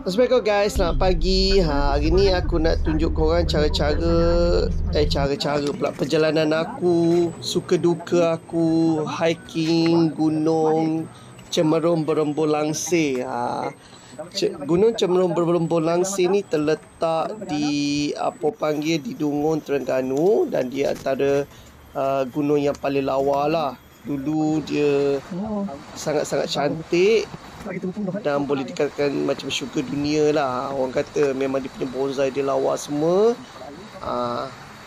Assalamualaikum guys, selamat pagi. Hari ni aku nak tunjuk korang cara-cara pula perjalanan aku, suka duka aku, hiking gunung Cemerung Berembun Langsir. Gunung Cemerung Berembun Langsir ni terletak di di Dungun, Terengganu, dan dia antara gunung yang paling lawa lah. Dulu dia sangat-sangat cantik dan boleh dikatakan macam syurga dunia lah. Orang kata memang dia punya bonsai dia lawa semua.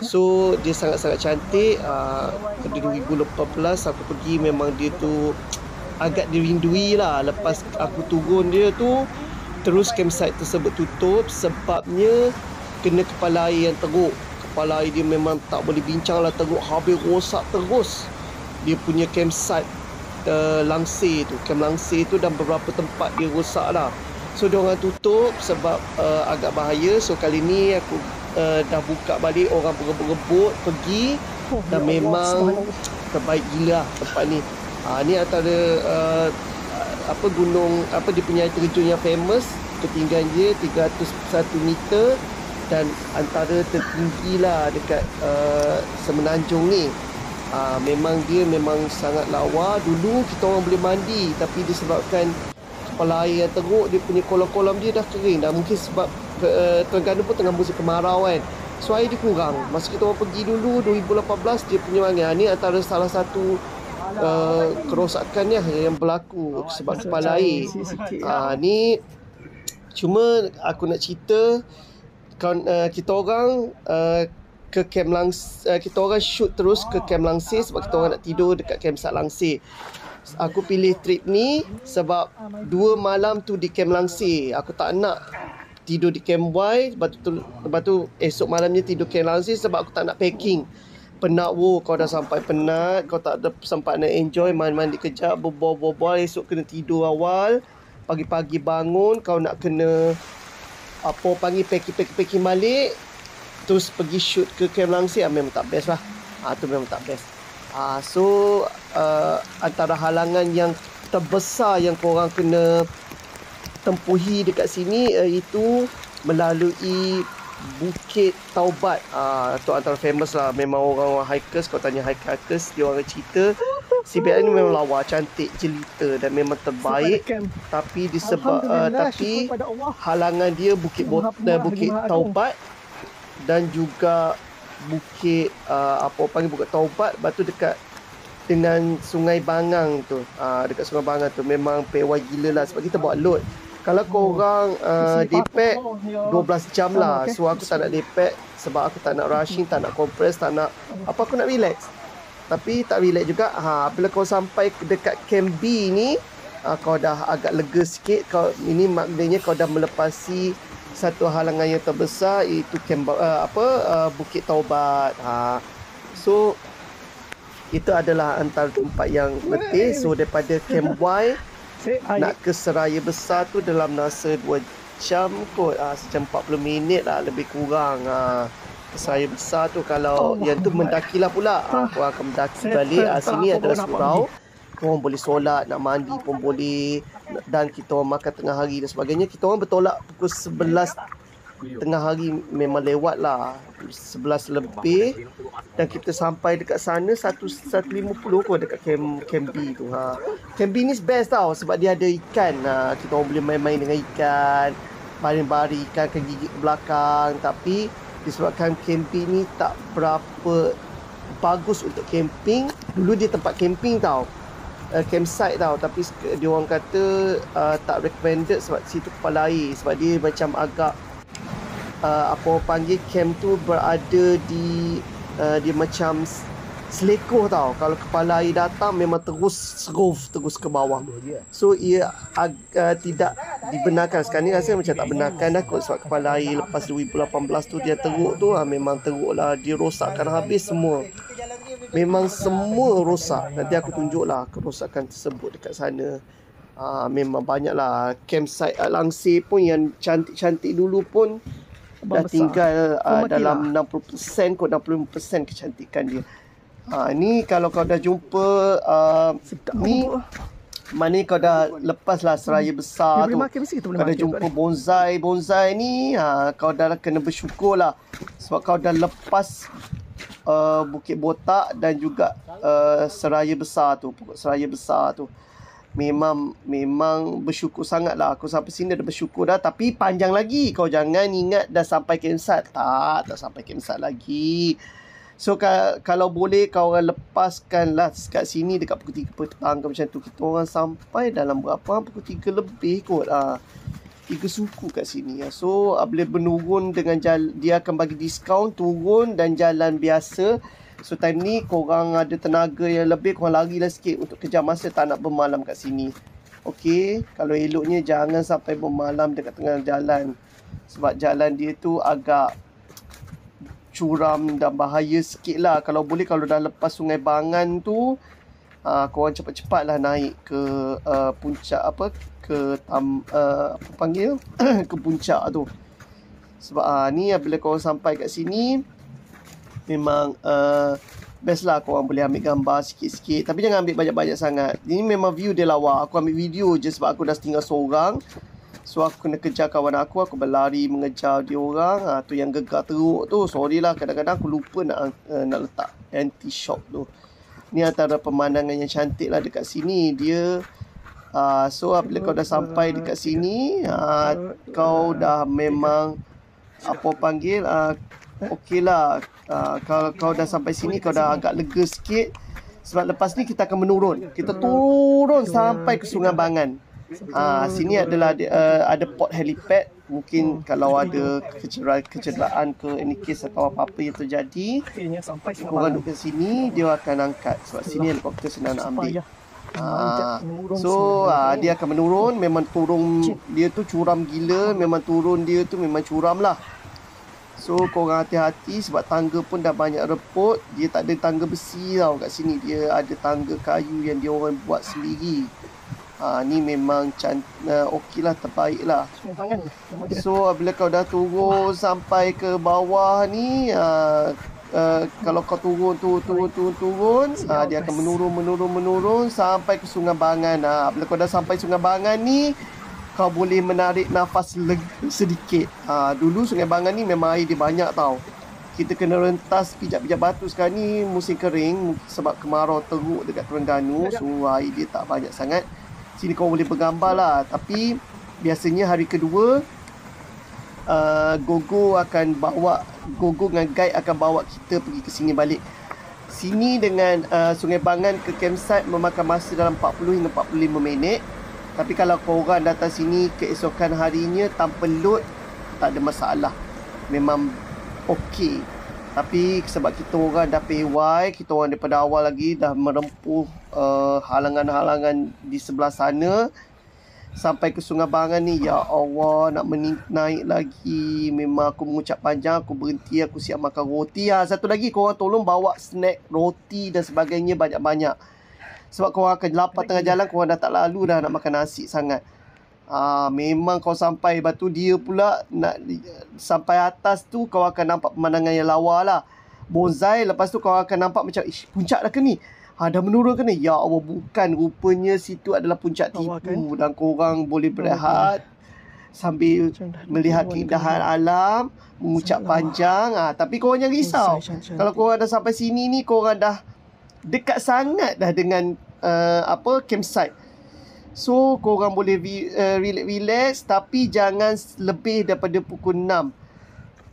So dia sangat-sangat cantik. Pada 2018 aku pergi, memang dia tu agak dirindui lah. Lepas aku turun dia tu, terus campsite tersebut tutup sebabnya kena kepala air yang teruk. Kepala air dia memang tak boleh bincang lah, teruk habis, rosak terus dia punya campsite. Langsir tu, Camp Langsir tu, dan beberapa tempat dia rosak lah. So dia orang tutup sebab agak bahaya. So kali ni aku dah buka balik, orang berebut-rebut pergi, dan memang terbaik gila tempat ni. Ni antara gunung, dia punya air terjun yang famous. Ketinggian dia 301 meter dan antara tertinggi lah dekat Semenanjung ni. Memang dia memang sangat lawa. Dulu kita orang boleh mandi, tapi disebabkan kepala air yang teruk, dia punya kolam-kolam dia dah kering dah. Mungkin sebab Terengganu pun tengah musim kemarau kan, so air dia kurang. Masa kita orang pergi dulu 2018, dia punya ni antara salah satu kerosakan yang berlaku sebab kepala air. Ni cuma aku nak cerita, kita orang ke Camp Langsir, kita orang shoot terus ke Camp Langsir sebab kita orang nak tidur dekat campsite Langsir. Aku pilih trip ni sebab 2 malam tu di Camp Langsir. Aku tak nak tidur di Camp Y, lepas tu esok malamnya tidur Camp Langsir sebab aku tak nak packing. Penat kau dah sampai penat, kau tak ada sempat nak enjoy, mandi kejap, berbual-bual, esok kena tidur awal, pagi-pagi bangun, kau nak kena packing balik, terus pergi shoot ke Camp Langsir. Memang tak best lah. Tu memang tak best. So antara halangan yang terbesar yang korang kena tempuhi dekat sini iaitu melalui Bukit Taubat. Tu antara famous lah. Memang orang-orang hikers, kau tanya hikers, dia orang cerita CBN ni memang lawa, cantik, jelita dan memang terbaik. Tapi tapi halangan dia Bukit Taubat dan juga Bukit Bukit Taubat, batu dekat dengan Sungai Bangang tu. Dekat Sungai Bangang tu memang pewai gila lah sebab kita bawa load. Kalau korang depek 12 jam lah. So aku tak nak depek sebab aku tak nak rushing, tak nak compress, tak nak aku nak relax. Tapi tak relax juga. Bila kau sampai dekat Camp B ni, kau dah agak lega sikit. Ini maknanya kau dah melepasi satu halangan yang terbesar, iaitu Bukit Taubat. So itu adalah antara tempat yang letih. So daripada Camp Y nak ke Seraya Besar tu dalam masa 2 jam kot, sejam 40 minit lah lebih kurang. Ke Seraya Besar tu, kalau yang tu mendakilah pula, korang akan mendaki balik. Sini adalah surau, korang boleh solat, nak mandi pun boleh, dan kita orang makan tengah hari dan sebagainya. Kita orang bertolak pukul 11 tengah hari, memang lewat lah 11 lebih, dan kita sampai dekat sana 1.50 kot dekat Camp B tu. Camp B ni best tau sebab dia ada ikan. Kita orang boleh main-main dengan ikan, baring-baring ikan akan gigit ke belakang. Tapi disebabkan Camp B ni tak berapa bagus untuk camping. Dulu dia tempat camping tau, campsite tau, tapi dia orang kata tak recommended sebab situ kepala air, sebab dia macam agak camp tu berada di dia macam selekoh tau. Kalau kepala air datang memang terus ke bawah. So ia tidak dibenarkan. Sekarang ni rasa macam tak benarkan dah kot sebab kepala air lepas 2018 tu dia teruk tu, memang teruk lah, dia rosakkan habis semua. Memang semua rosak. Nanti aku tunjuk lah kerosakan tersebut dekat sana. Memang banyak lah. Campsite Langsir pun yang cantik-cantik dulu pun dah tinggal dalam 60% kot, 65% kecantikan dia. Ni kalau kau dah jumpa ni Mana kau dah lepas lah seraya besar tu. Kau dah jumpa bonsai ni, kau dah kena bersyukur lah. Sebab kau dah lepas Bukit Botak dan juga seraya besar tu, pokok seraya besar tu. Memang bersyukur sangat lah. Aku sampai sini dah bersyukur dah. Tapi panjang lagi. Kau jangan ingat dah sampai campsite. Tak sampai campsite lagi. So kalau boleh kau orang lepaskan lah kat sini dekat pukul 3 petang ke macam tu. Kita orang sampai dalam berapa? Pukul 3 lebih kot. 3 suku kat sini. So boleh menurun dengan jalan. Dia akan bagi diskaun turun dan jalan biasa. So time ni korang ada tenaga yang lebih, korang larilah sikit untuk kejar masa, tak nak bermalam kat sini. Okey, kalau eloknya jangan sampai bermalam dekat tengah jalan. Sebab jalan dia tu agak curam dan bahaya sikit lah. Kalau boleh, kalau dah lepas Sungai Bangan tu, korang cepat-cepat lah naik ke puncak ke ke puncak tu. Sebab ni bila korang sampai kat sini, memang best lah korang boleh ambil gambar sikit-sikit. Tapi jangan ambil banyak-banyak sangat. Ini memang view dia lawa. Aku ambil video je sebab aku dah tinggal seorang. So aku kena kejar kawan aku berlari mengejar dia orang. Tu yang gegar teruk tu. Sorry lah, kadang-kadang aku lupa nak letak anti-shock tu. Ni antara pemandangan yang cantik lah dekat sini. Dia so bila kau dah sampai dekat sini, kau dah memang okey lah. Kalau kau dah sampai sini, kau dah agak lega sikit. Sebab lepas ni kita akan menurun. Kita turun sampai ke Sungai Bangan. Sini adalah ada port helipad. Mungkin kalau ada kecederaan ke any case atau apa-apa yang terjadi, korang duduk kat sini, dia akan angkat. Sebab sini helikopter senang nak ambil. So dia akan menurun. Memang turun dia tu curam gila. Memang turun dia tu memang curam lah. So korang hati-hati sebab tangga pun dah banyak reput. Dia tak ada tangga besi tau kat sini. Dia ada tangga kayu yang dia orang buat sendiri. Ni memang okey lah, terbaik lah. So bila kau dah turun sampai ke bawah ni, kalau kau turun, dia akan menurun sampai ke Sungai Bangan. Bila kau dah sampai Sungai Bangan ni, kau boleh menarik nafas sedikit. Dulu Sungai Bangan ni memang air dia banyak tau. Kita kena rentas pijak-pijak batu. Sekarang ni musim kering sebab kemarau teruk dekat Terengganu. So air dia tak banyak sangat. Sini kau boleh bergambar lah. Tapi biasanya hari kedua, Gogo dengan guide akan bawa kita pergi ke sini balik. Sini dengan Sungai Bangan ke campsite memakan masa dalam 40 hingga 45 minit. Tapi kalau korang datang sini keesokan harinya tanpa load, tak ada masalah. Memang okey. Tapi sebab kita orang dah PY, kita orang daripada awal lagi dah merempuh halangan-halangan di sebelah sana. Sampai ke Sungai Bangan ni, ya Allah, nak naik lagi. Memang aku mengucap panjang, aku berhenti, aku siap makan roti. Satu lagi, korang tolong bawa snack, roti dan sebagainya banyak-banyak. Sebab korang akan lapar tengah jalan, korang dah tak lalu dah nak makan nasi sangat. Memang kau sampai, lepas tu dia pula nak sampai atas tu, kau akan nampak pemandangan yang lawa lah. Bonsai, lepas tu kau akan nampak macam, puncak dah ke ni? Dah menurun ke ni? Ya Allah, bukan. Rupanya situ adalah puncak tipu. Dan korang boleh berehat sambil melihat keindahan alam, mengucap panjang. Tapi korang jangan risau. Kalau korang dah sampai sini ni, korang dah dekat sangat dah dengan campsite. So korang boleh relax, tapi jangan lebih daripada pukul 6.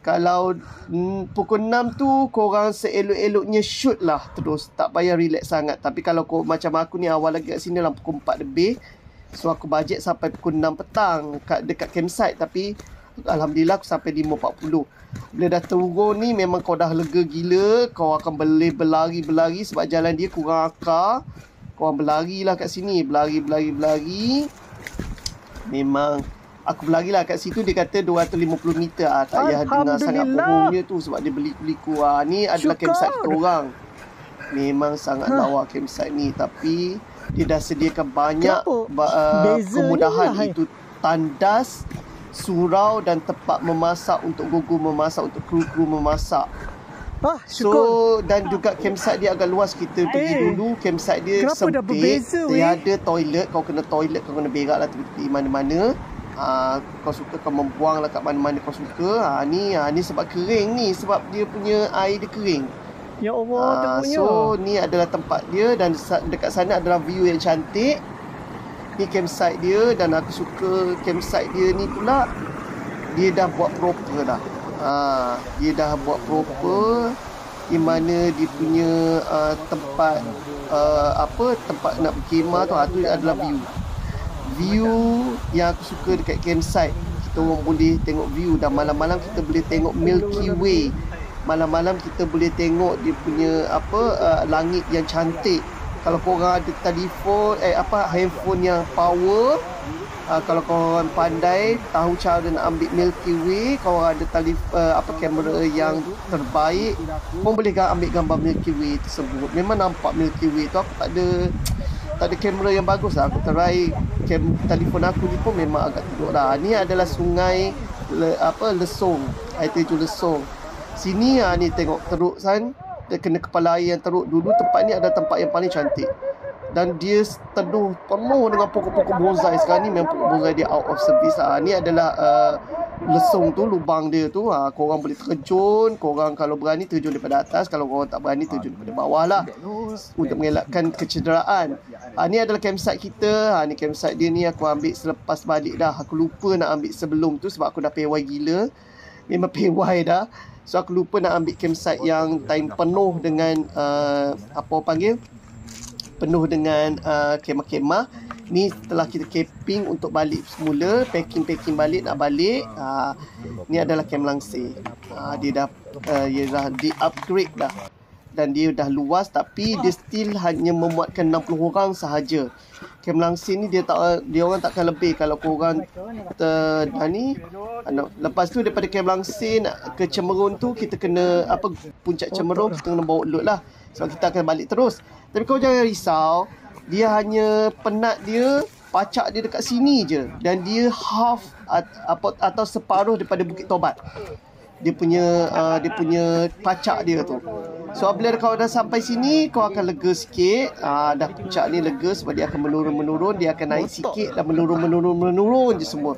Kalau pukul 6 tu korang seelok-eloknya shoot lah terus, tak payah relax sangat. Tapi kalau macam aku ni awal lagi kat sini dalam pukul 4 lebih, so aku bajet sampai pukul 6 petang dekat campsite. Tapi alhamdulillah aku sampai 5.40. Bila dah turun ni memang kau dah lega gila. Kau akan boleh berlari sebab jalan dia kurang akar. Korang berlari lah kat sini. Berlari. Memang aku berlari lah kat situ. Dia kata 250 meter. Tak payah dengar sangat bohongnya tu sebab dia beliku. Ni adalah campsite kita orang. Memang sangat lawa campsite ni. Tapi dia dah sediakan banyak kemudahan. Itu tandas, surau dan tempat memasak untuk Gogo memasak, untuk kru-kru memasak. So dan juga campsite dia agak luas. Kita pergi dulu campsite dia sempit, tiada toilet. Kau kena toilet, kau kena berak lah di mana-mana. Kau suka kau membuang lah kat mana-mana kau suka. Ni sebab kering ni, sebab dia punya air dia kering. Ya Allah, so ni adalah tempat dia dan dekat sana adalah view yang cantik. Ni campsite dia dan aku suka campsite dia ni pula. Dia dah buat proper dah. Dia dah buat proper di mana dia punya tempat tempat nak berkhemah tu adalah view yang aku suka dekat campsite. Kita orang boleh tengok view dan malam-malam kita boleh tengok Milky Way. Malam-malam kita boleh tengok dia punya langit yang cantik. Kalau korang ada telefon handphone yang power, kalau korang pandai tahu cara nak ambil Milky Way, korang ada kamera yang terbaik, korang boleh ambil gambar Milky Way tersebut. Memang nampak Milky Way tu. Aku tak ada kamera yang bagus lah. Aku try telefon aku ni pun memang agak teruk lah. Ni adalah sungai Lesong, air terjun Lesong. Sini ni tengok teruk san. Dia kena kepala air yang teruk. Dulu tempat ni adalah tempat yang paling cantik. Dan dia penuh dengan pokok-pokok bonsai. Sekarang ni memang pokok bonsai dia out of service lah. Ni adalah lesung tu, lubang dia tu. Korang boleh terjun. Korang kalau berani terjun daripada atas. Kalau korang tak berani terjun daripada bawah lah, untuk mengelakkan kecederaan. Ni adalah campsite kita. Ni campsite dia ni aku ambil selepas balik dah. Aku lupa nak ambil sebelum tu sebab aku dah pewai gila. Memang pewai dah. So aku lupa nak ambil campsite yang time penuh dengan penuh dengan kemah-kemah. Ni setelah kita camping untuk balik semula, packing balik nak balik. Ni adalah Camp Langsir. Dia dah di-upgrade dah. Dan dia dah luas tapi dia still hanya memuatkan 60 orang sahaja. Camp Langsir ni dia orang takkan lebih kalau korang lepas tu daripada Camp Langsir nak ke Cemerun tu kita kena puncak Cemerun kita kena bawa load lah. Sebab kita akan balik terus. Tapi kau jangan risau, dia hanya penat dia, pacak dia dekat sini je. Dan dia half atau separuh daripada Bukit Tobat. Dia punya pacak dia tu. So bila kau dah sampai sini, kau akan lega sikit. Dah puncak ni lega sebab dia akan menurun. Dia akan naik sikit dan menurun je semua.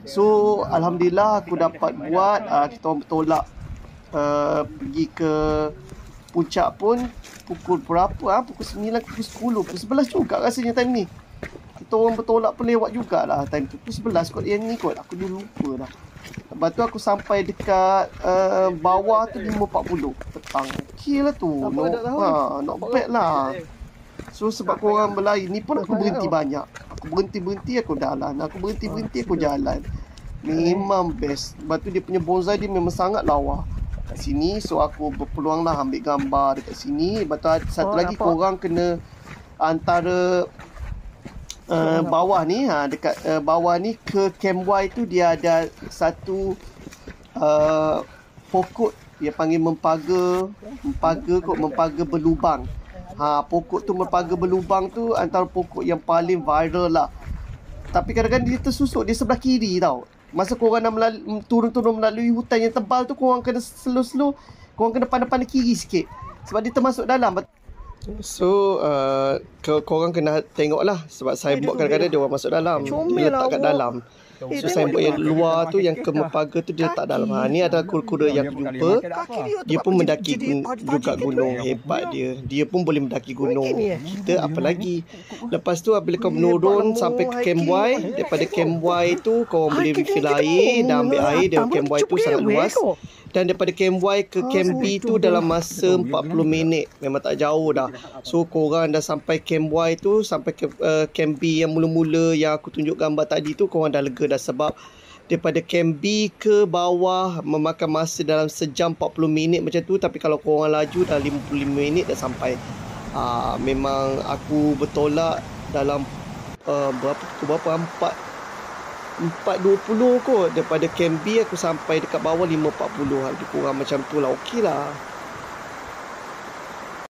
So alhamdulillah aku dapat buat. Kita orang bertolak pergi ke puncak pun pukul berapa? Pukul 9, pukul 10, pukul 11 juga rasanya time ni. Kita orang bertolak pun lewat jugalah time tu. Pukul 11 kot yang ni kot. Aku dah lupa dah. Lepas tu aku sampai dekat bawah tu 5.40 petang. Okey lah tu. Not bad lah. So sebab korang berlari ni pun aku berhenti banyak. Aku berhenti aku jalan. Aku jalan. Memang best. Lepas tu dia punya bonsai dia memang sangat lawa kat sini. So aku berpeluang lah ambil gambar dekat sini. Lepas tu satu lagi korang kena antara bawah ni, dekat bawah ni ke Camp Y tu dia ada satu pokok dia panggil mempaga berlubang. Pokok tu mempaga berlubang tu antara pokok yang paling viral lah. Tapi kadang-kadang dia tersusuk di sebelah kiri tau. Masa korang nak turun-turun melalui hutan yang tebal tu, korang kena slow-slow, korang kena pandai-pandai kiri sikit sebab dia termasuk dalam. So korang kena tengok lah sebab signboard kadang-kadang dia orang masuk dalam. Dia letak kat dalam. So signboard yang luar tu, yang ke mempaga tu dia letak dalam. Ni adalah kura-kura yang aku jumpa. Dia pun mendaki juga gunung. Hebat dia. Dia pun boleh mendaki gunung. Kita apa lagi. Lepas tu bila kau menurun sampai ke Camp Y, daripada Camp Y tu kau boleh refill air dan ambil air. Dan Camp Y tu sangat luas. Dan daripada Camp Y ke Camp B tu dalam masa 40 minit. Memang tak jauh dah. So korang dah sampai Camp Y tu, sampai ke Camp B yang mula-mula yang aku tunjuk gambar tadi tu, korang dah lega dah. Sebab daripada Camp B ke bawah memakan masa dalam sejam 40 minit macam tu. Tapi kalau korang laju dah 55 minit dah sampai. Memang aku bertolak dalam berapa 4.20 kot. Daripada Camp B aku sampai dekat bawah 5.40. Lebih kurang macam tu lah. Okey lah.